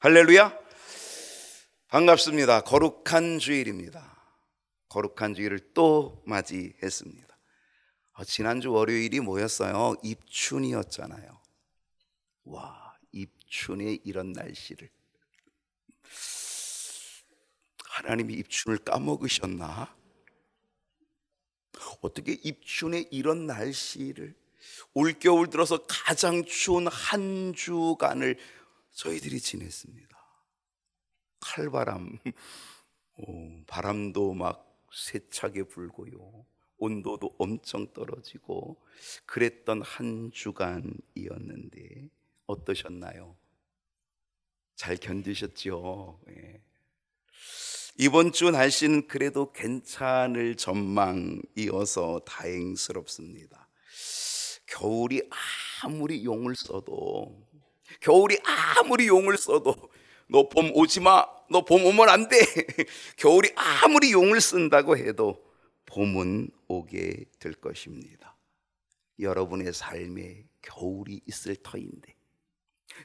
할렐루야. 반갑습니다. 거룩한 주일입니다. 거룩한 주일을 또 맞이했습니다. 지난주 월요일이 뭐였어요? 입춘이었잖아요. 와, 입춘에 이런 날씨를, 하나님이 입춘을 까먹으셨나? 어떻게 입춘에 이런 날씨를, 올겨울 들어서 가장 추운 한 주간을 저희들이 지냈습니다. 칼바람, 바람도 막 세차게 불고요, 온도도 엄청 떨어지고 그랬던 한 주간이었는데 어떠셨나요? 잘 견디셨죠? 예. 이번 주 날씨는 그래도 괜찮을 전망이어서 다행스럽습니다. 겨울이 아무리 용을 써도, 너 봄 오지 마, 너 봄 오면 안 돼. 겨울이 아무리 용을 쓴다고 해도 봄은 오게 될 것입니다. 여러분의 삶에 겨울이 있을 터인데,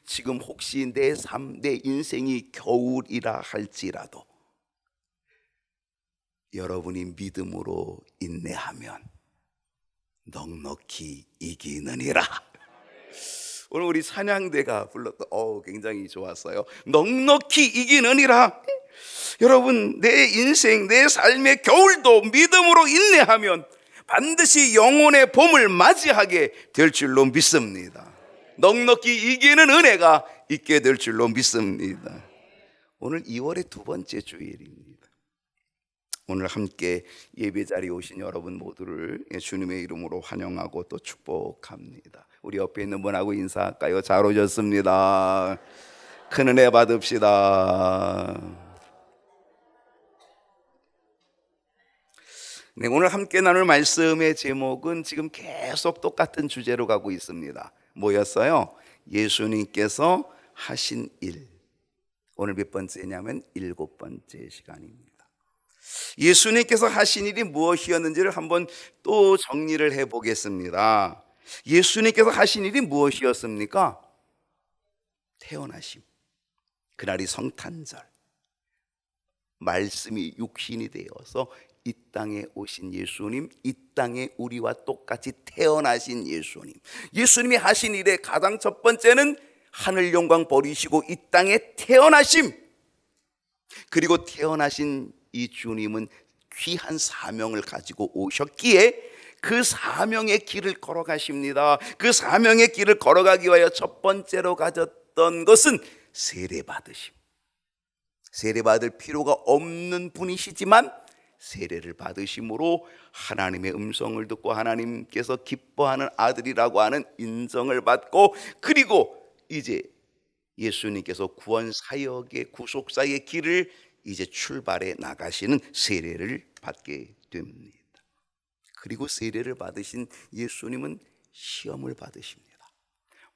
지금 혹시 내 삶, 내 인생이 겨울이라 할지라도 여러분이 믿음으로 인내하면 넉넉히 이기느니라. 오늘 우리 찬양대가 불렀던 굉장히 좋았어요. 넉넉히 이기느니라. 여러분, 내 인생, 내 삶의 겨울도 믿음으로 인내하면 반드시 영혼의 봄을 맞이하게 될 줄로 믿습니다. 넉넉히 이기는 은혜가 있게 될 줄로 믿습니다. 오늘 2월의 두 번째 주일입니다. 오늘 함께 예배 자리에 오신 여러분 모두를 주님의 이름으로 환영하고 또 축복합니다. 우리 옆에 있는 분하고 인사할까요? 잘 오셨습니다. 큰 은혜 받읍시다. 네, 오늘 함께 나눌 말씀의 제목은 지금 계속 똑같은 주제로 가고 있습니다. 뭐였어요? 예수님께서 하신 일. 오늘 몇 번째냐면 7번째 시간입니다. 예수님께서 하신 일이 무엇이었는지를 한번 또 정리를 해보겠습니다. 예수님께서 하신 일이 무엇이었습니까? 태어나심, 그날이 성탄절, 말씀이 육신이 되어서 이 땅에 오신 예수님, 이 땅에 우리와 똑같이 태어나신 예수님. 예수님이 하신 일의 가장 첫 번째는 하늘 영광 버리시고 이 땅에 태어나심. 그리고 태어나신 이 주님은 귀한 사명을 가지고 오셨기에 그 사명의 길을 걸어가십니다. 그 사명의 길을 걸어가기 위하여 첫 번째로 가졌던 것은 세례받으심. 세례받을 필요가 없는 분이시지만 세례를 받으심으로 하나님의 음성을 듣고 하나님께서 기뻐하는 아들이라고 하는 인정을 받고, 그리고 이제 예수님께서 구원 사역의, 구속 사역의 길을 이제 출발해 나가시는 세례를 받게 됩니다. 그리고 세례를 받으신 예수님은 시험을 받으십니다.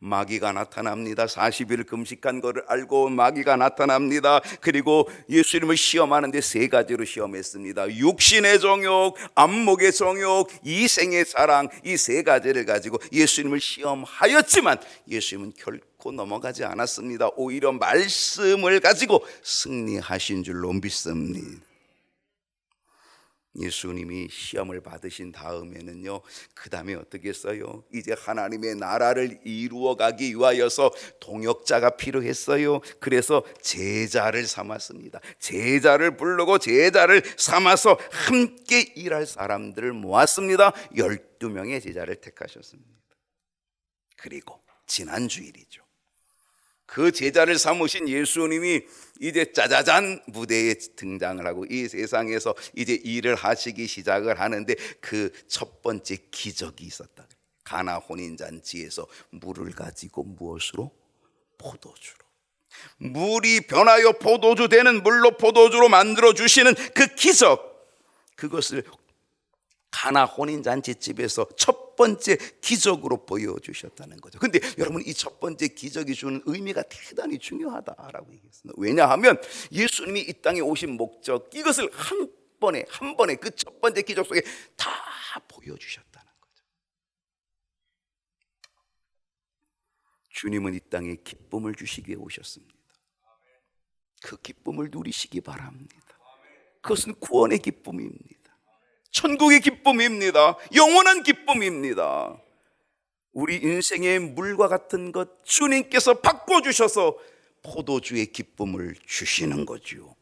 마귀가 나타납니다. 40일 금식한 것을 알고 마귀가 나타납니다. 그리고 예수님을 시험하는데 세 가지로 시험했습니다. 육신의 정욕, 안목의 정욕, 이생의 사랑, 이 세 가지를 가지고 예수님을 시험하였지만 예수님은 결코 넘어가지 않았습니다. 오히려 말씀을 가지고 승리하신 줄로 믿습니다. 예수님이 시험을 받으신 다음에는요, 그 다음에 어떻게 했어요? 이제 하나님의 나라를 이루어가기 위하여서 동역자가 필요했어요. 그래서 제자를 삼았습니다. 제자를 부르고 제자를 삼아서 함께 일할 사람들을 모았습니다. 12명의 제자를 택하셨습니다. 그리고 지난 주일이죠, 그 제자를 삼으신 예수님이 이제 짜자잔 무대에 등장을 하고 이 세상에서 이제 일을 하시기 시작을 하는데 그 첫 번째 기적이 있었다. 가나 혼인잔치에서 물을 가지고 무엇으로? 포도주로. 물이 변하여 포도주 되는 물로 포도주로 만들어 주시는 그 기적, 그것을 가나 혼인잔치집에서 첫 번째 기적으로 보여주셨다는 거죠. 근데 여러분, 이 첫 번째 기적이 주는 의미가 대단히 중요하다라고 얘기했습니다. 왜냐하면 예수님이 이 땅에 오신 목적, 이것을 한 번에 그 첫 번째 기적 속에 다 보여주셨다는 거죠. 주님은 이 땅에 기쁨을 주시기 위해 오셨습니다. 그 기쁨을 누리시기 바랍니다. 그것은 구원의 기쁨입니다. 천국의 기쁨입니다. 영원한 기쁨입니다. 우리 인생의 물과 같은 것 주님께서 바꿔주셔서 포도주의 기쁨을 주시는 거죠.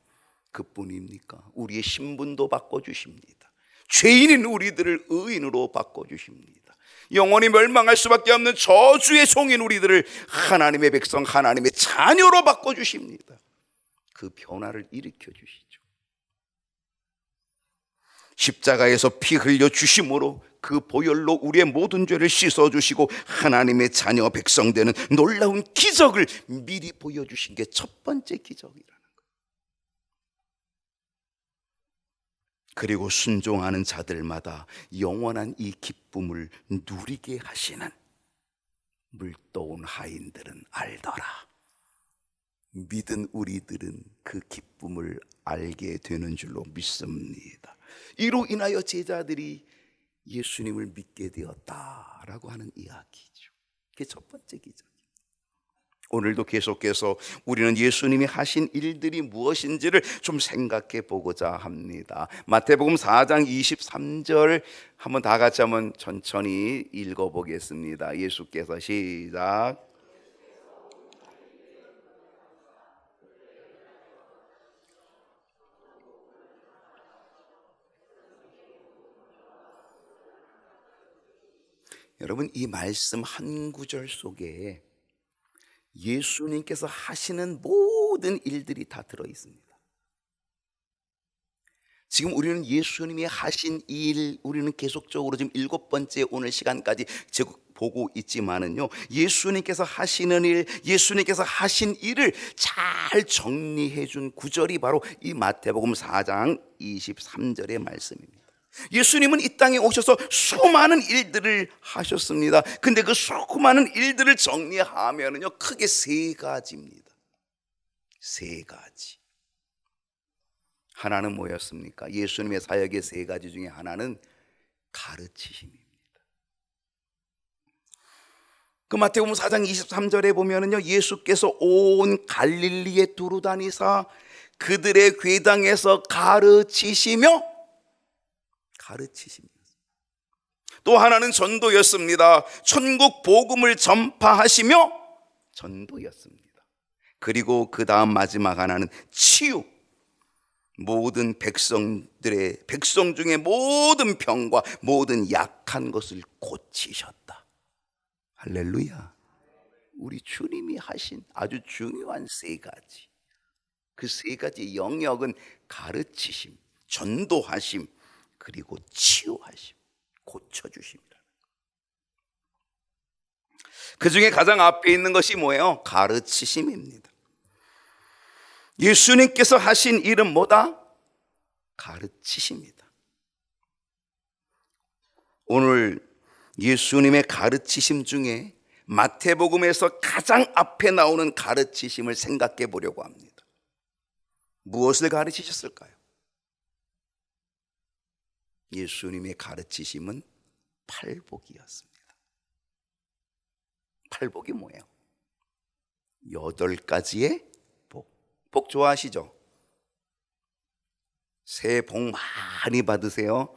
그뿐입니까? 우리의 신분도 바꿔주십니다. 죄인인 우리들을 의인으로 바꿔주십니다. 영원히 멸망할 수밖에 없는 저주의 종인 우리들을 하나님의 백성, 하나님의 자녀로 바꿔주십니다. 그 변화를 일으켜 주시죠. 십자가에서 피 흘려 주심으로 그 보혈로 우리의 모든 죄를 씻어주시고 하나님의 자녀 백성 되는 놀라운 기적을 미리 보여주신 게 첫 번째 기적이라는 거예요. 그리고 순종하는 자들마다 영원한 이 기쁨을 누리게 하시는 물도온 하인들은 알더라. 믿은 우리들은 그 기쁨을 알게 되는 줄로 믿습니다. 이로 인하여 제자들이 예수님을 믿게 되었다라고 하는 이야기죠. 그게 첫 번째 기적입니다. 오늘도 계속해서 우리는 예수님이 하신 일들이 무엇인지를 좀 생각해 보고자 합니다. 마태복음 4장 23절 한번 다 같이 한번 천천히 읽어보겠습니다. 예수께서 시작. 여러분, 이 말씀 한 구절 속에 예수님께서 하시는 모든 일들이 다 들어 있습니다. 지금 우리는 예수님이 하신 일, 우리는 계속적으로 지금 7번째 오늘 시간까지 보고 있지만은요, 예수님께서 하시는 일, 예수님께서 하신 일을 잘 정리해 준 구절이 바로 이 마태복음 4장 23절의 말씀입니다. 예수님은 이 땅에 오셔서 수많은 일들을 하셨습니다. 근데 그 수많은 일들을 정리하면은요, 크게 세 가지입니다. 세 가지. 하나는 뭐였습니까? 예수님의 사역의 세 가지 중에 하나는 가르치심입니다. 그 마태복음 4장 23절에 보면은요, 예수께서 온 갈릴리에 두루 다니사 그들의 회당에서 가르치시며, 또 하나는 전도였습니다. 천국 복음을 전파하시며 전도였습니다. 그리고 그 다음 마지막 하나는 치유. 모든 백성 중에 모든 병과 모든 약한 것을 고치셨다. 할렐루야. 우리 주님이 하신 아주 중요한 세 가지, 그 세 가지 영역은 가르치심, 전도하심, 그리고 치유하심, 고쳐주심이라는 것. 그 중에 가장 앞에 있는 것이 뭐예요? 가르치심입니다. 예수님께서 하신 일은 뭐다? 가르치십니다. 오늘 예수님의 가르치심 중에 마태복음에서 가장 앞에 나오는 가르치심을 생각해 보려고 합니다. 무엇을 가르치셨을까요? 예수님의 가르치심은 팔복이었습니다. 팔복이 뭐예요? 8가지의 복. 복 좋아하시죠? 새해 복 많이 받으세요.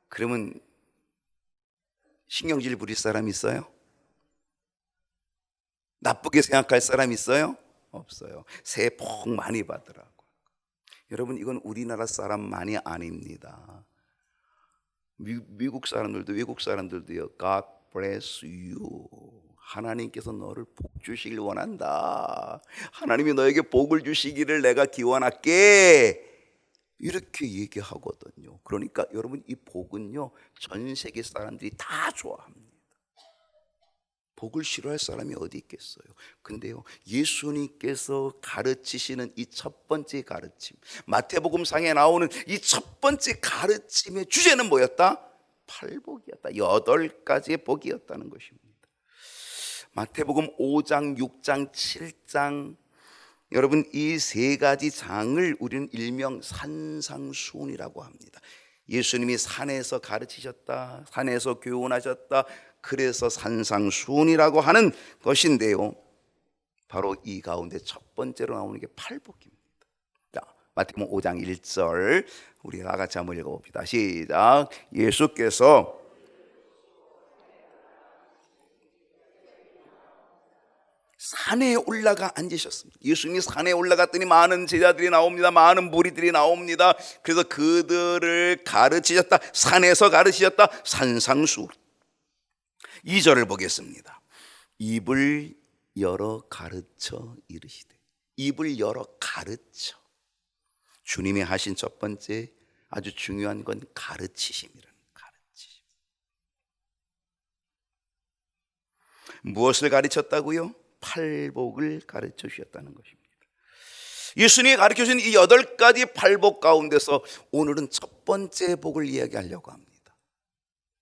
그러면 신경질 부릴 사람 있어요? 나쁘게 생각할 사람 있어요? 없어요. 새해 복 많이 받으라고. 여러분, 이건 우리나라 사람만이 아닙니다. 미국 사람들도 외국 사람들도요, God bless you. 하나님께서 너를 복 주시길 원한다. 하나님이 너에게 복을 주시기를 내가 기원할게. 이렇게 얘기하거든요. 그러니까 여러분, 이 복은요, 전 세계 사람들이 다 좋아합니다. 복을 싫어할 사람이 어디 있겠어요? 근데요, 예수님께서 가르치시는 이 첫 번째 가르침, 마태복음상에 나오는 이 첫 번째 가르침의 주제는 뭐였다? 팔복이었다. 8가지의 복이었다는 것입니다. 마태복음 5장, 6장, 7장, 여러분, 이 세 가지 장을 우리는 일명 산상수훈이라고 합니다. 예수님이 산에서 가르치셨다, 산에서 교훈하셨다, 그래서 산상수훈이라고 하는 것인데요, 바로 이 가운데 첫 번째로 나오는 게 팔복입니다. 마태복음 5장 1절 우리 다 같이 한번 읽어봅시다. 시작. 예수께서 산에 올라가 앉으셨습니다. 예수님이 산에 올라갔더니 많은 제자들이 나옵니다. 많은 무리들이 나옵니다. 그래서 그들을 가르치셨다. 산에서 가르치셨다. 산상수. 2절을 보겠습니다. 입을 열어 가르쳐 이르시되. 입을 열어 가르쳐. 주님이 하신 첫 번째 아주 중요한 건 가르치심이라는 가르치심. 무엇을 가르쳤다고요? 팔복을 가르쳐 주셨다는 것입니다. 예수님이 가르쳐 주신 이 8가지 팔복 가운데서 오늘은 첫 번째 복을 이야기하려고 합니다.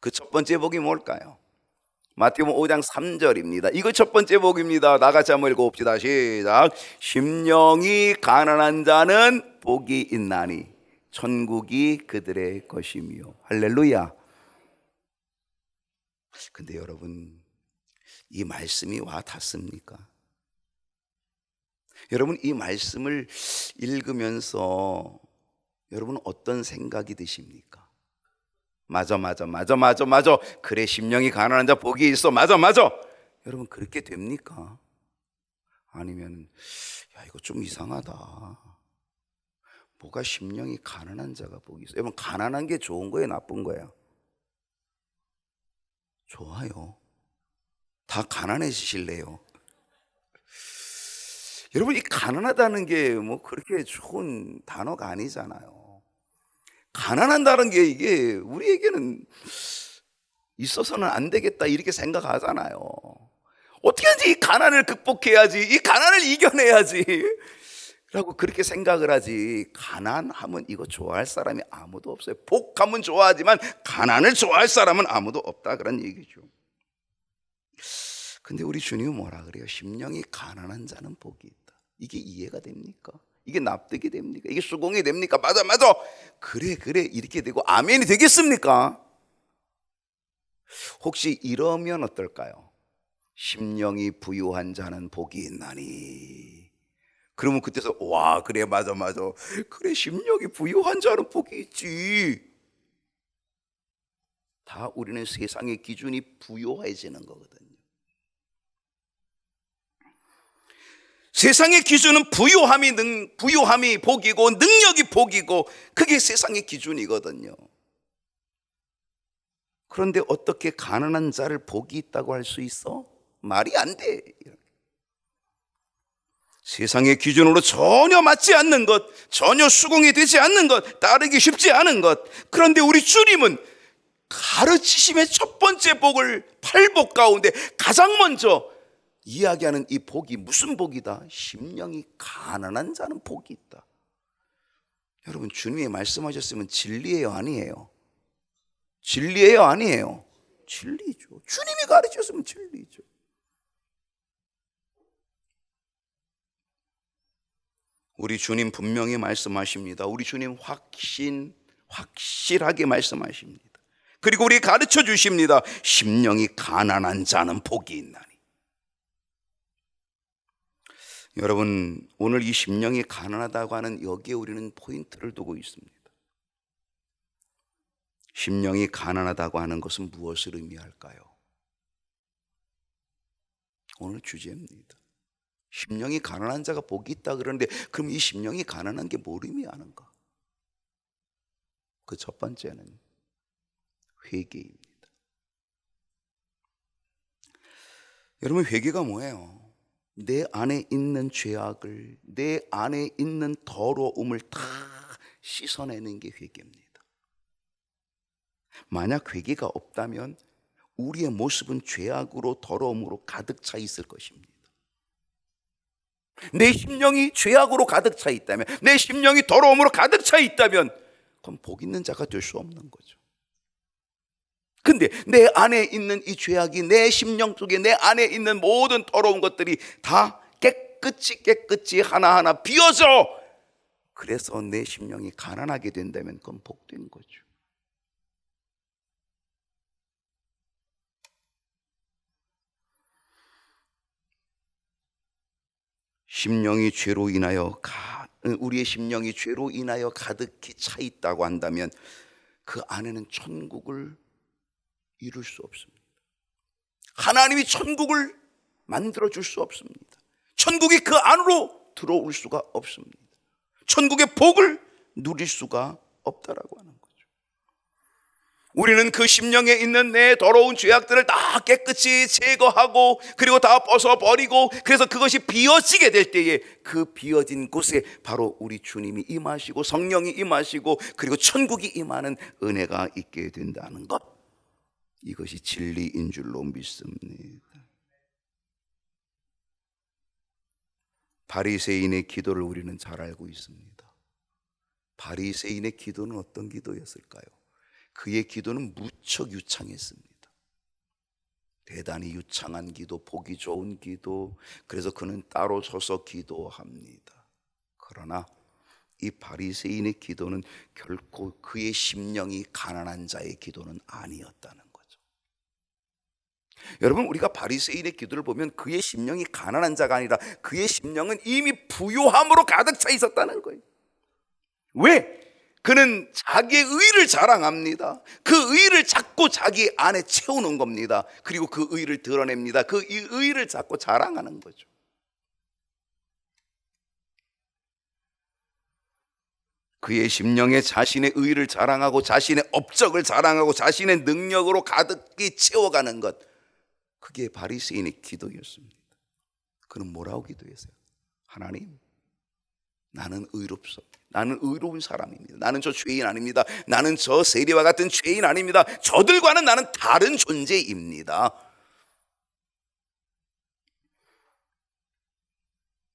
그 첫 번째 복이 뭘까요? 마태복음 5장 3절입니다. 이거 첫 번째 복입니다. 나같이 한번 읽어봅시다. 시작. 심령이 가난한 자는 복이 있나니 천국이 그들의 것이며. 할렐루야. 근데 여러분, 이 말씀이 와 닿습니까? 여러분, 이 말씀을 읽으면서 여러분 어떤 생각이 드십니까? 맞아. 그래, 심령이 가난한 자 복이 있어. 맞아. 여러분, 그렇게 됩니까? 아니면 야, 이거 좀 이상하다. 뭐가 심령이 가난한 자가 복이 있어? 여러분, 가난한 게 좋은 거예요, 나쁜 거예요? 좋아요. 다 가난해지실래요? 여러분, 이 가난하다는 게 뭐 그렇게 좋은 단어가 아니잖아요. 가난한다는 게 이게 우리에게는 있어서는 안 되겠다 이렇게 생각하잖아요. 어떻게든지 이 가난을 극복해야지, 이 가난을 이겨내야지 라고 그렇게 생각을 하지. 가난하면 이거 좋아할 사람이 아무도 없어요. 복하면 좋아하지만 가난을 좋아할 사람은 아무도 없다, 그런 얘기죠. 근데 우리 주님은 뭐라 그래요? 심령이 가난한 자는 복이 있다. 이게 이해가 됩니까? 이게 납득이 됩니까? 이게 수긍이 됩니까? 맞아. 그래 이렇게 되고 아멘이 되겠습니까? 혹시 이러면 어떨까요? 심령이 부유한 자는 복이 있나니. 그러면 그때서 와, 그래, 맞아. 그래, 심령이 부유한 자는 복이 있지. 다 우리는 세상의 기준이 부유해지는 거거든요. 세상의 기준은 부유함이 복이고 능력이 복이고 그게 세상의 기준이거든요. 그런데 어떻게 가난한 자를 복이 있다고 할 수 있어? 말이 안 돼. 세상의 기준으로 전혀 맞지 않는 것, 전혀 수긍이 되지 않는 것, 따르기 쉽지 않은 것. 그런데 우리 주님은 가르치심의 첫 번째 복을 팔복 가운데 가장 먼저 이야기하는 이 복이 무슨 복이다? 심령이 가난한 자는 복이 있다. 여러분, 주님이 말씀하셨으면 진리예요, 아니에요? 진리예요, 아니에요? 진리죠. 주님이 가르쳤으면 진리죠. 우리 주님 분명히 말씀하십니다. 우리 주님 확실하게 말씀하십니다. 그리고 우리 가르쳐 주십니다. 심령이 가난한 자는 복이 있나니. 여러분, 오늘 이 심령이 가난하다고 하는 여기에 우리는 포인트를 두고 있습니다. 심령이 가난하다고 하는 것은 무엇을 의미할까요? 오늘 주제입니다. 심령이 가난한 자가 복이 있다 그러는데 그럼 이 심령이 가난한 게 뭘 의미하는가? 그 첫 번째는 회개입니다. 여러분, 회개가 뭐예요? 내 안에 있는 죄악을, 내 안에 있는 더러움을 다 씻어내는 게 회개입니다. 만약 회개가 없다면 우리의 모습은 죄악으로 더러움으로 가득 차 있을 것입니다. 내 심령이 죄악으로 가득 차 있다면, 내 심령이 더러움으로 가득 차 있다면 그럼 복 있는 자가 될 수 없는 거죠. 근데 내 안에 있는 이 죄악이 내 심령 속에 내 안에 있는 모든 더러운 것들이 다 깨끗이 하나하나 비워져. 그래서 내 심령이 가난하게 된다면 그건 복된 거죠. 심령이 죄로 인하여 우리의 심령이 죄로 인하여 가득히 차 있다고 한다면 그 안에는 천국을 이룰 수 없습니다. 하나님이 천국을 만들어줄 수 없습니다. 천국이 그 안으로 들어올 수가 없습니다. 천국의 복을 누릴 수가 없다라고 하는 거죠. 우리는 그 심령에 있는 내 더러운 죄악들을 다 깨끗이 제거하고 그리고 다 벗어버리고, 그래서 그것이 비어지게 될 때에 그 비어진 곳에 바로 우리 주님이 임하시고 성령이 임하시고 그리고 천국이 임하는 은혜가 있게 된다는 것, 이것이 진리인 줄로 믿습니다. 바리새인의 기도를 우리는 잘 알고 있습니다. 바리새인의 기도는 어떤 기도였을까요? 그의 기도는 무척 유창했습니다. 대단히 유창한 기도, 보기 좋은 기도. 그래서 그는 따로 서서 기도합니다. 그러나 이 바리새인의 기도는 결코 그의 심령이 가난한 자의 기도는 아니었다는 거죠. 여러분, 우리가 바리새인의 기도를 보면 그의 심령이 가난한 자가 아니라 그의 심령은 이미 부요함으로 가득 차 있었다는 거예요. 왜? 그는 자기의 의를 자랑합니다. 그 의를 자꾸 자기 안에 채우는 겁니다. 그리고 그 의를 드러냅니다. 그 의를 자꾸 자랑하는 거죠. 그의 심령에 자신의 의를 자랑하고 자신의 업적을 자랑하고 자신의 능력으로 가득히 채워가는 것, 그게 바리새인의 기도였습니다. 그는 뭐라고 기도했어요? 하나님, 나는 의롭습니다. 나는 의로운 사람입니다. 나는 저 죄인 아닙니다. 나는 저 세리와 같은 죄인 아닙니다. 저들과는 나는 다른 존재입니다.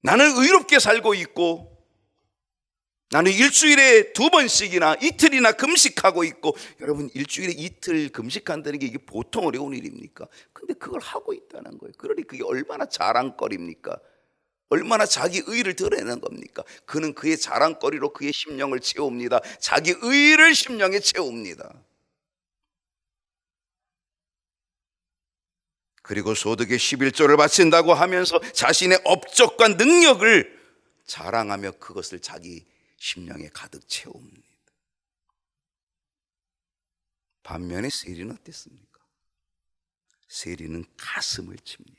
나는 의롭게 살고 있고, 나는 일주일에 2번씩이나 이틀이나 금식하고 있고. 여러분, 일주일에 이틀 금식한다는 게 이게 보통 어려운 일입니까? 근데 그걸 하고 있다는 거예요. 그러니 그게 얼마나 자랑거리입니까? 얼마나 자기 의를 드러내는 겁니까? 그는 그의 자랑거리로 그의 심령을 채웁니다. 자기 의를 심령에 채웁니다. 그리고 소득의 11조를 바친다고 하면서 자신의 업적과 능력을 자랑하며 그것을 자기 심령에 가득 채웁니다. 반면에 세리는 어땠습니까? 세리는 가슴을 칩니다.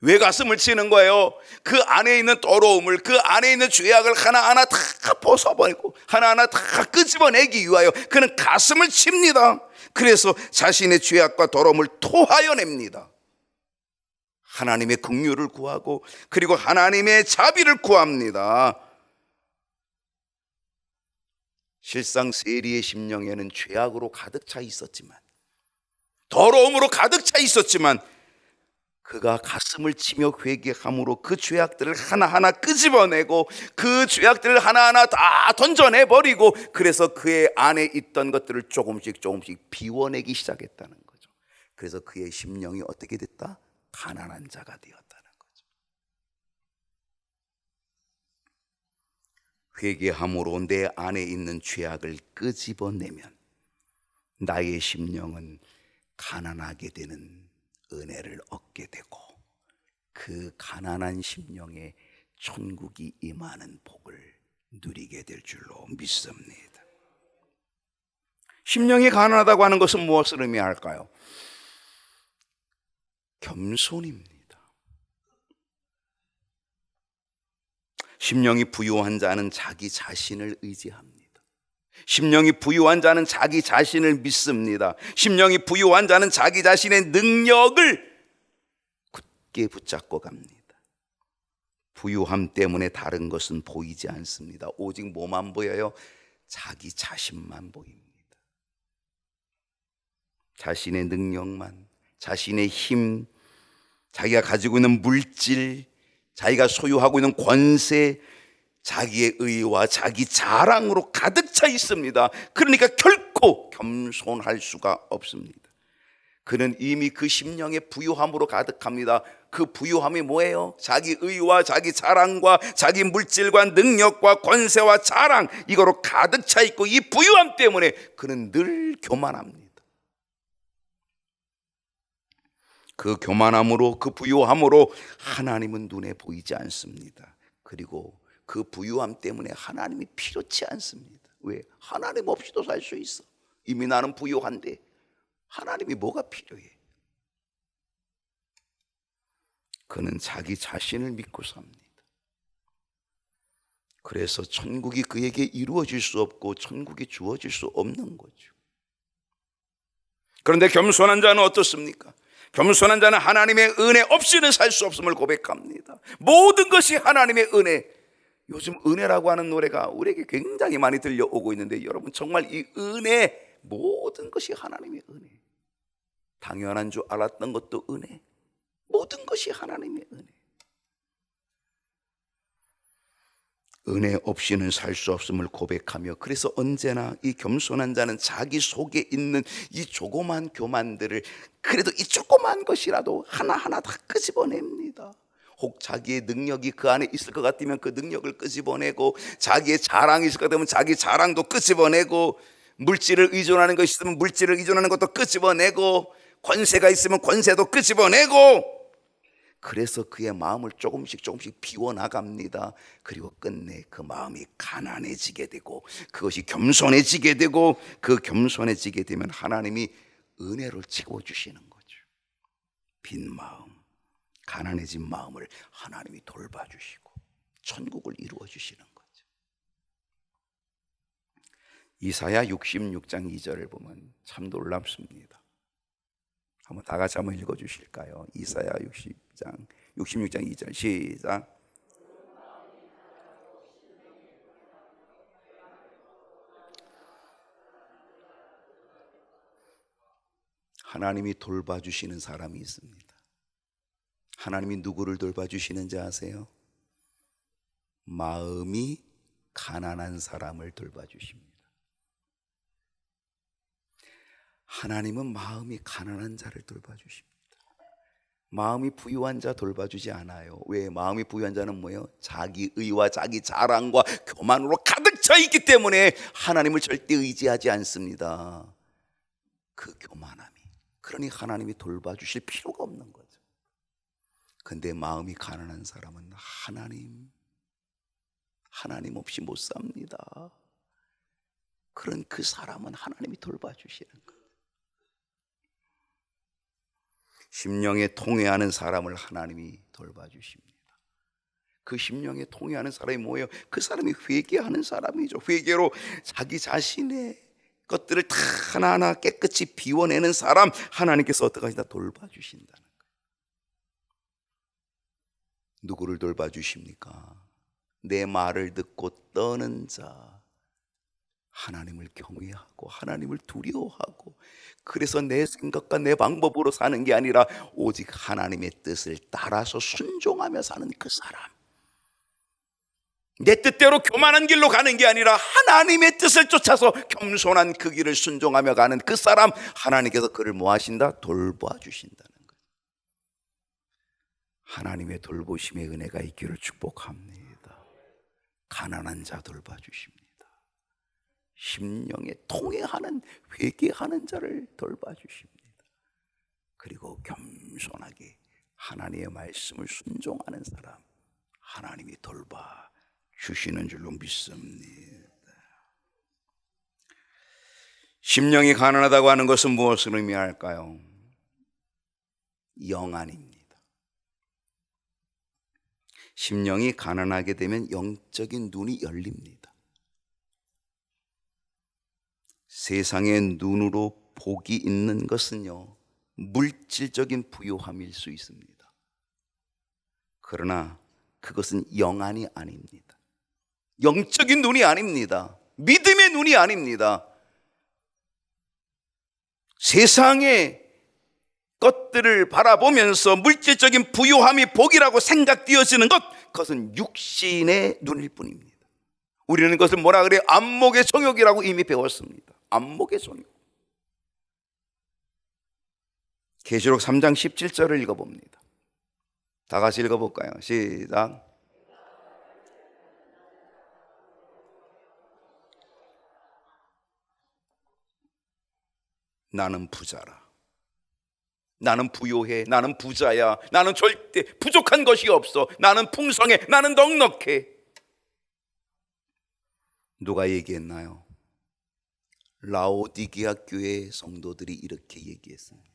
왜 가슴을 치는 거예요? 그 안에 있는 더러움을, 그 안에 있는 죄악을 하나하나 다 벗어버리고 하나하나 다 끄집어내기 위하여 그는 가슴을 칩니다. 그래서 자신의 죄악과 더러움을 토하여 냅니다. 하나님의 긍휼을 구하고 그리고 하나님의 자비를 구합니다. 실상 세리의 심령에는 죄악으로 가득 차 있었지만, 더러움으로 가득 차 있었지만, 그가 가슴을 치며 회개함으로 그 죄악들을 하나하나 끄집어내고 그 죄악들을 하나하나 다 던져내버리고, 그래서 그의 안에 있던 것들을 조금씩 비워내기 시작했다는 거죠. 그래서 그의 심령이 어떻게 됐다? 가난한 자가 되었다는 거죠. 회개함으로 내 안에 있는 죄악을 끄집어내면 나의 심령은 가난하게 되는 은혜를 얻게 되고, 그 가난한 심령에 천국이 임하는 복을 누리게 될 줄로 믿습니다. 심령이 가난하다고 하는 것은 무엇을 의미할까요? 겸손입니다. 심령이 부유한 자는 자기 자신을 의지합니다. 심령이 부유한 자는 자기 자신을 믿습니다. 심령이 부유한 자는 자기 자신의 능력을 굳게 붙잡고 갑니다. 부유함 때문에 다른 것은 보이지 않습니다. 오직 뭐만 보여요? 자기 자신만 보입니다. 자신의 능력만, 자신의 힘, 자기가 가지고 있는 물질, 자기가 소유하고 있는 권세, 자기의 의와 자기 자랑으로 가득 차 있습니다. 그러니까 결코 겸손할 수가 없습니다. 그는 이미 그 심령의 부유함으로 가득합니다. 그 부유함이 뭐예요? 자기 의와 자기 자랑과 자기 물질과 능력과 권세와 자랑, 이거로 가득 차 있고, 이 부유함 때문에 그는 늘 교만합니다. 그 교만함으로, 그 부유함으로 하나님은 눈에 보이지 않습니다. 그리고 그 부유함 때문에 하나님이 필요치 않습니다. 왜? 하나님 없이도 살 수 있어. 이미 나는 부유한데 하나님이 뭐가 필요해? 그는 자기 자신을 믿고 삽니다. 그래서 천국이 그에게 이루어질 수 없고 천국이 주어질 수 없는 거죠. 그런데 겸손한 자는 어떻습니까? 겸손한 자는 하나님의 은혜 없이는 살 수 없음을 고백합니다. 모든 것이 하나님의 은혜. 요즘 은혜라고 하는 노래가 우리에게 굉장히 많이 들려오고 있는데, 여러분 정말 이 은혜, 모든 것이 하나님의 은혜. 당연한 줄 알았던 것도 은혜. 모든 것이 하나님의 은혜. 은혜 없이는 살 수 없음을 고백하며, 그래서 언제나 이 겸손한 자는 자기 속에 있는 이 조그만 교만들을, 그래도 이 조그만 것이라도 하나하나 다 끄집어냅니다. 혹 자기의 능력이 그 안에 있을 것 같으면 그 능력을 끄집어내고, 자기의 자랑이 있을 것 같으면 자기 자랑도 끄집어내고, 물질을 의존하는 것이 있으면 물질을 의존하는 것도 끄집어내고, 권세가 있으면 권세도 끄집어내고, 그래서 그의 마음을 조금씩 비워나갑니다. 그리고 끝내 그 마음이 가난해지게 되고, 그것이 겸손해지게 되고, 그 겸손해지게 되면 하나님이 은혜로 채워주시는 거죠. 빈 마음, 가난해진 마음을 하나님이 돌봐주시고 천국을 이루어주시는 거죠. 이사야 66장 2절을 보면 참 놀랍습니다. 한번 다 같이 한번 읽어주실까요? 이사야 66장 2절 시작. 하나님이 돌봐주시는 사람이 있습니다. 하나님이 누구를 돌봐주시는지 아세요? 마음이 가난한 사람을 돌봐주십니다. 하나님은 마음이 가난한 자를 돌봐주십니다. 마음이 부유한 자 돌봐주지 않아요. 왜? 마음이 부유한 자는 뭐예요? 자기 의와 자기 자랑과 교만으로 가득 차 있기 때문에 하나님을 절대 의지하지 않습니다. 그 교만함이, 그러니 하나님이 돌봐주실 필요가 없는 거죠. 근데 마음이 가난한 사람은 하나님 없이 못 삽니다. 그런 그 사람은 하나님이 돌봐주시는 거예요. 심령에 통회하는 사람을 하나님이 돌봐주십니다. 그 심령에 통회하는 사람이 뭐예요? 그 사람이 회개하는 사람이죠. 회개로 자기 자신의 것들을 다 하나하나 깨끗이 비워내는 사람, 하나님께서 어떻게 하시나 돌봐주신다는 거예요. 누구를 돌봐주십니까? 내 말을 듣고 떠는 자, 하나님을 경외하고 하나님을 두려워하고, 그래서 내 생각과 내 방법으로 사는 게 아니라 오직 하나님의 뜻을 따라서 순종하며 사는 그 사람, 내 뜻대로 교만한 길로 가는 게 아니라 하나님의 뜻을 쫓아서 겸손한 그 길을 순종하며 가는 그 사람, 하나님께서 그를 뭐 하신다? 돌봐주신다는 거예요. 하나님의 돌보심의 은혜가 있기를 축복합니다. 가난한 자 돌봐주십니다. 심령에 통회하는, 회개하는 자를 돌봐주십니다. 그리고 겸손하게 하나님의 말씀을 순종하는 사람, 하나님이 돌봐주시는 줄로 믿습니다. 심령이 가난하다고 하는 것은 무엇을 의미할까요? 영안입니다. 심령이 가난하게 되면 영적인 눈이 열립니다. 세상의 눈으로 복이 있는 것은요, 물질적인 부유함일 수 있습니다. 그러나 그것은 영안이 아닙니다. 영적인 눈이 아닙니다. 믿음의 눈이 아닙니다. 세상의 것들을 바라보면서 물질적인 부유함이 복이라고 생각되어지는 것, 그것은 육신의 눈일 뿐입니다. 우리는 그것을 뭐라 그래요? 안목의 정욕이라고 이미 배웠습니다. 안목의 정욕. 계시록 3장 17절을 읽어봅니다. 다 같이 읽어볼까요? 시작. 나는 부자라. 나는 부요해. 나는 부자야. 나는 절대 부족한 것이 없어. 나는 풍성해. 나는 넉넉해. 누가 얘기했나요? 라오디게아 교회 성도들이 이렇게 얘기했습니다.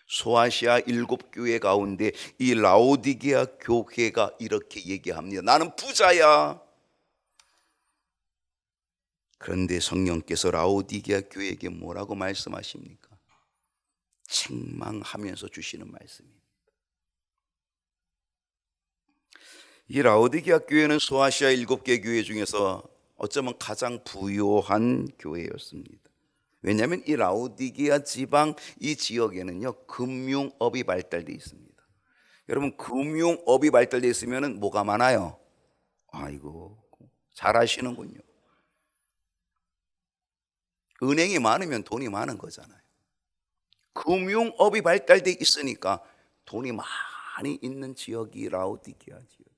소아시아 7교회 가운데 이 라오디게아 교회가 이렇게 얘기합니다. 나는 부자야. 그런데 성령께서 라오디게아 교회에게 뭐라고 말씀하십니까? 책망하면서 주시는 말씀입니다. 이 라오디게아 교회는 소아시아 7개 교회 중에서 어쩌면 가장 부유한 교회였습니다. 왜냐하면 이 라오디게아 지방 이 지역에는요 금융업이 발달되어 있습니다. 여러분, 금융업이 발달되어 있으면 뭐가 많아요? 아이고, 잘 아시는군요. 은행이 많으면 돈이 많은 거잖아요. 금융업이 발달되어 있으니까 돈이 많이 있는 지역이 라오디게아 지역.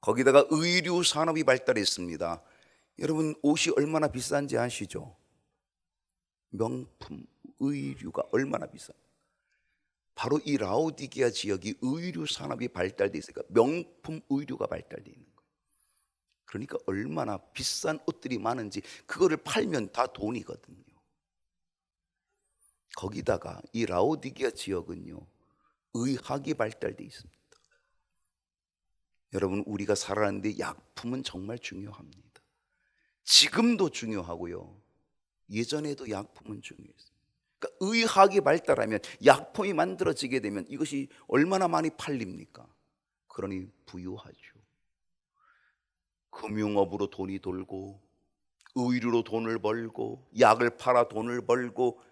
거기다가 의류 산업이 발달했습니다. 여러분, 옷이 얼마나 비싼지 아시죠? 명품 의류가 얼마나 비싼? 바로 이 라오디게아 지역이 의류 산업이 발달되어 있으니까 명품 의류가 발달되어 있는 거예요. 그러니까 얼마나 비싼 옷들이 많은지 그거를 팔면 다 돈이거든요. 거기다가 이 라오디게아 지역은요 의학이 발달되어 있습니다. 여러분, 우리가 살아가는데 약품은 정말 중요합니다. 지금도 중요하고요, 예전에도 약품은 중요했어요. 그러니까 의학이 발달하면, 약품이 만들어지게 되면 이것이 얼마나 많이 팔립니까? 그러니 부유하죠. 금융업으로 돈이 돌고, 의류로 돈을 벌고, 약을 팔아 돈을 벌고.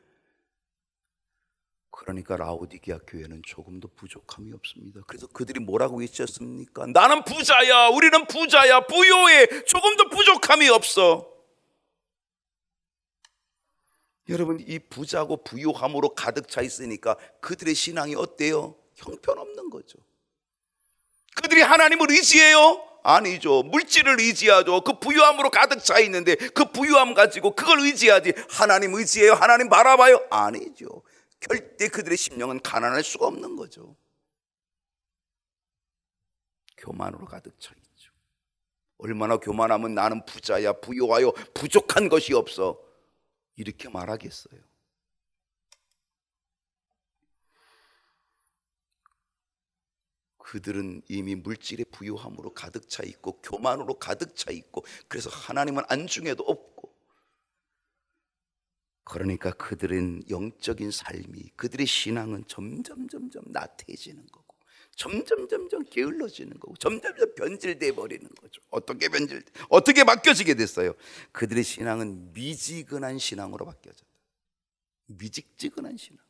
그러니까 라오디게아 교회는 조금도 부족함이 없습니다. 그래서 그들이 뭐라고 외쳤습니까? 나는 부자야, 우리는 부자야, 부유해, 조금도 부족함이 없어. 여러분, 이 부자고 부유함으로 가득 차 있으니까 그들의 신앙이 어때요? 형편없는 거죠. 그들이 하나님을 의지해요? 아니죠. 물질을 의지하죠. 그 부유함으로 가득 차 있는데 그 부유함 가지고 그걸 의지하지, 하나님 의지해요? 하나님 바라봐요? 아니죠. 절대 그들의 심령은 가난할 수가 없는 거죠. 교만으로 가득 차 있죠. 얼마나 교만하면 나는 부자야, 부유하여 부족한 것이 없어, 이렇게 말하겠어요. 그들은 이미 물질의 부유함으로 가득 차 있고 교만으로 가득 차 있고, 그래서 하나님은 안중에도 없고, 그러니까 그들은 영적인 삶이, 그들의 신앙은 점점 나태해지는 거고, 점점 게을러지는 거고, 점점 변질돼 버리는 거죠. 어떻게 바뀌어지게 됐어요? 그들의 신앙은 미지근한 신앙으로 바뀌어졌다. 미직지근한 신앙.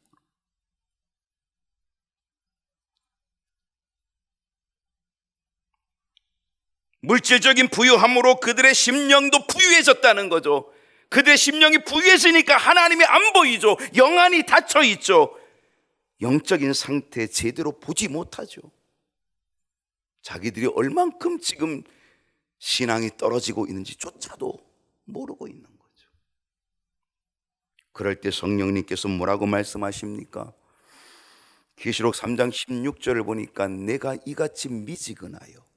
물질적인 부유함으로 그들의 심령도 부유해졌다는 거죠. 그들의 심령이 부유해지니까 하나님이 안 보이죠. 영안이 닫혀 있죠. 영적인 상태 제대로 보지 못하죠. 자기들이 얼만큼 지금 신앙이 떨어지고 있는지조차도 모르고 있는 거죠. 그럴 때 성령님께서 뭐라고 말씀하십니까? 계시록 3장 16절을 보니까 내가 이같이 미지근하여,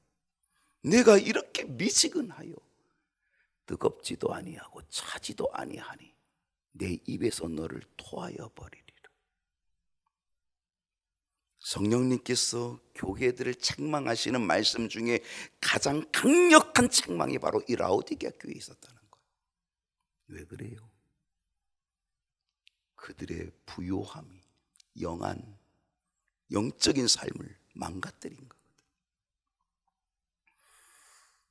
내가 이렇게 미지근하여 뜨겁지도 아니하고 차지도 아니하니 내 입에서 너를 토하여 버리리라. 성령님께서 교회들을 책망하시는 말씀 중에 가장 강력한 책망이 바로 이 라오디게아 교회에 있었다는 거예요. 왜 그래요? 그들의 부요함이 영적인 삶을 망가뜨린 거예요.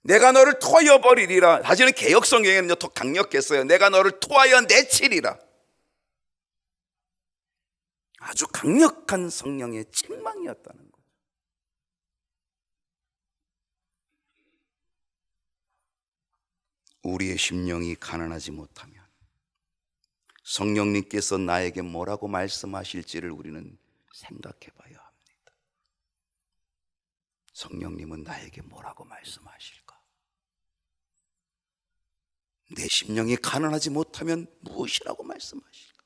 내가 너를 토하여 버리리라. 사실은 개역성경에는요 더 강력했어요. 내가 너를 토하여 내치리라. 아주 강력한 성령의 책망이었다는 거죠. 우리의 심령이 가난하지 못하면 성령님께서 나에게 뭐라고 말씀하실지를 우리는 생각해 봐야 합니다. 성령님은 나에게 뭐라고 말씀하실까? 내 심령이 가난하지 못하면 무엇이라고 말씀하실까?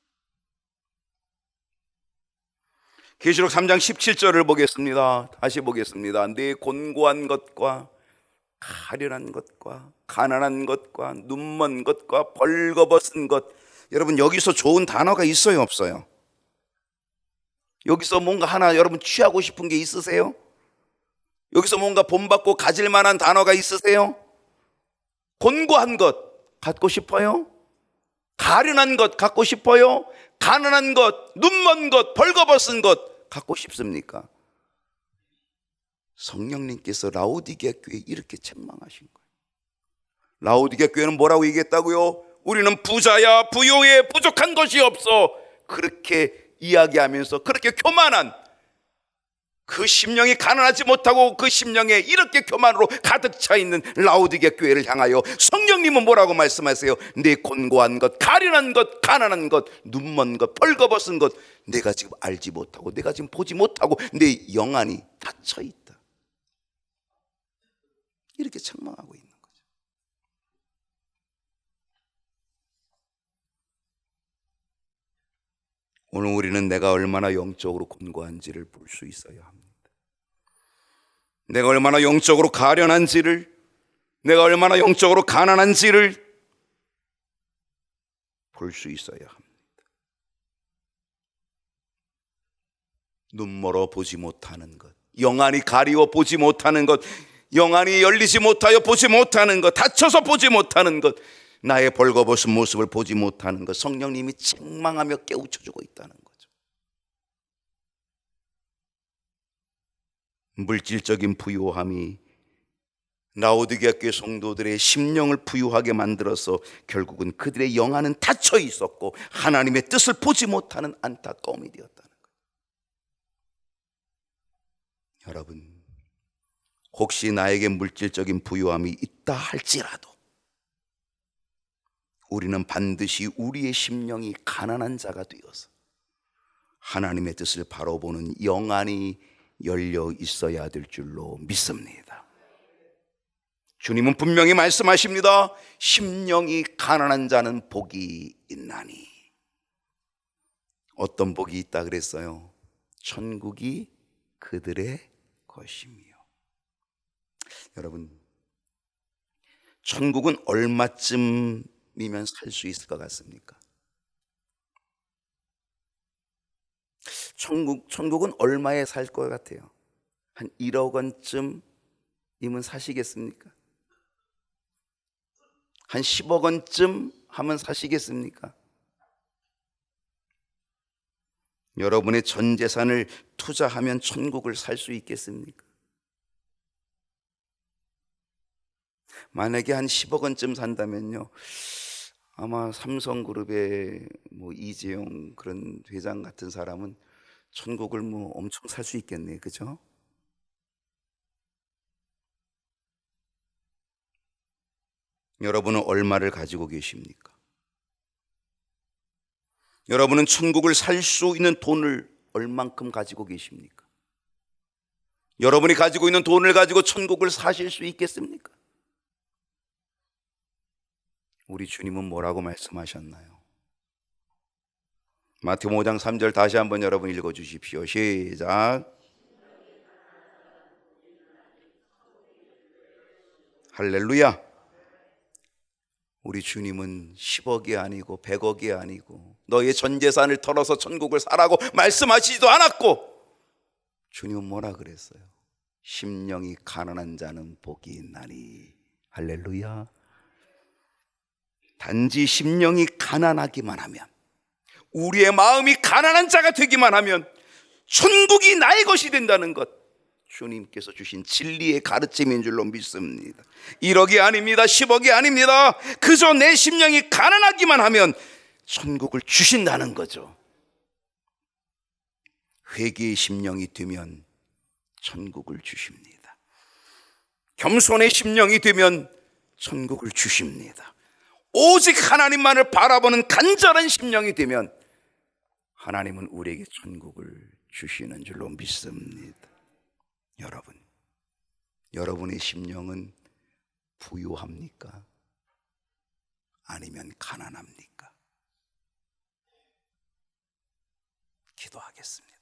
계시록 3장 17절을 보겠습니다. 다시 보겠습니다. 내 곤고한 것과 가련한 것과 가난한 것과 눈먼 것과 벌거벗은 것. 여러분, 여기서 좋은 단어가 있어요, 없어요? 여기서 뭔가 하나 여러분 취하고 싶은 게 있으세요? 여기서 뭔가 본받고 가질 만한 단어가 있으세요? 곤고한 것 갖고 싶어요? 가련한 것 갖고 싶어요? 가난한 것, 눈먼 것, 벌거벗은 것 갖고 싶습니까? 성령님께서 라오디게아 교회에 이렇게 책망하신 거예요. 라오디게아 교회는 뭐라고 얘기했다고요? 우리는 부자야, 부요해, 부족한 것이 없어. 그렇게 이야기하면서 그렇게 교만한, 그 심령이 가난하지 못하고 그 심령에 이렇게 교만으로 가득 차 있는 라오디게아 교회를 향하여 성령님은 뭐라고 말씀하세요? 내 곤고한 것, 가련한 것, 가난한 것, 눈먼 것, 벌거벗은 것, 내가 지금 알지 못하고 내가 지금 보지 못하고 내 영안이 닫혀 있다. 이렇게 책망하고 있는 거죠. 오늘 우리는 내가 얼마나 영적으로 곤고한지를 볼 수 있어야 합니다. 내가 얼마나 영적으로 가련한지를, 내가 얼마나 영적으로 가난한지를 볼 수 있어야 합니다. 눈멀어 보지 못하는 것, 영안이 가리워 보지 못하는 것, 영안이 열리지 못하여 보지 못하는 것, 닫혀서 보지 못하는 것, 나의 벌거벗은 모습을 보지 못하는 것, 성령님이 책망하며 깨우쳐주고 있다는 거죠. 물질적인 부유함이 라오디게아 교회 성도들의 심령을 부유하게 만들어서 결국은 그들의 영안은 닫혀 있었고 하나님의 뜻을 보지 못하는 안타까움이 되었다는 거예요. 여러분, 혹시 나에게 물질적인 부유함이 있다 할지라도 우리는 반드시 우리의 심령이 가난한 자가 되어서 하나님의 뜻을 바라보는 영안이 열려 있어야 될 줄로 믿습니다. 주님은 분명히 말씀하십니다. 심령이 가난한 자는 복이 있나니. 어떤 복이 있다 그랬어요? 천국이 그들의 것이며. 여러분, 천국은 얼마쯤이면 살 수 있을 것 같습니까? 천국은 얼마에 살 것 같아요? 한 1억 원쯤이면 사시겠습니까? 한 10억 원쯤 하면 사시겠습니까? 여러분의 전 재산을 투자하면 천국을 살 수 있겠습니까? 만약에 한 10억 원쯤 산다면요, 아마 삼성그룹의 이재용 그런 회장 같은 사람은 천국을 엄청 살 수 있겠네요. 그죠? 여러분은 얼마를 가지고 계십니까? 여러분은 천국을 살 수 있는 돈을 얼만큼 가지고 계십니까? 여러분이 가지고 있는 돈을 가지고 천국을 사실 수 있겠습니까? 우리 주님은 뭐라고 말씀하셨나요? 마태복음 5장 3절 다시 한번 여러분 읽어주십시오. 시작. 할렐루야. 우리 주님은 10억이 아니고 100억이 아니고 너의 전 재산을 털어서 천국을 사라고 말씀하시지도 않았고, 주님은 뭐라 그랬어요? 심령이 가난한 자는 복이 있나니. 할렐루야. 단지 심령이 가난하기만 하면, 우리의 마음이 가난한 자가 되기만 하면 천국이 나의 것이 된다는 것, 주님께서 주신 진리의 가르침인 줄로 믿습니다. 1억이 아닙니다. 10억이 아닙니다. 그저 내 심령이 가난하기만 하면 천국을 주신다는 거죠. 회개의 심령이 되면 천국을 주십니다. 겸손의 심령이 되면 천국을 주십니다. 오직 하나님만을 바라보는 간절한 심령이 되면 하나님은 우리에게 천국을 주시는 줄로 믿습니다. 여러분의 심령은 부유합니까? 아니면 가난합니까? 기도하겠습니다.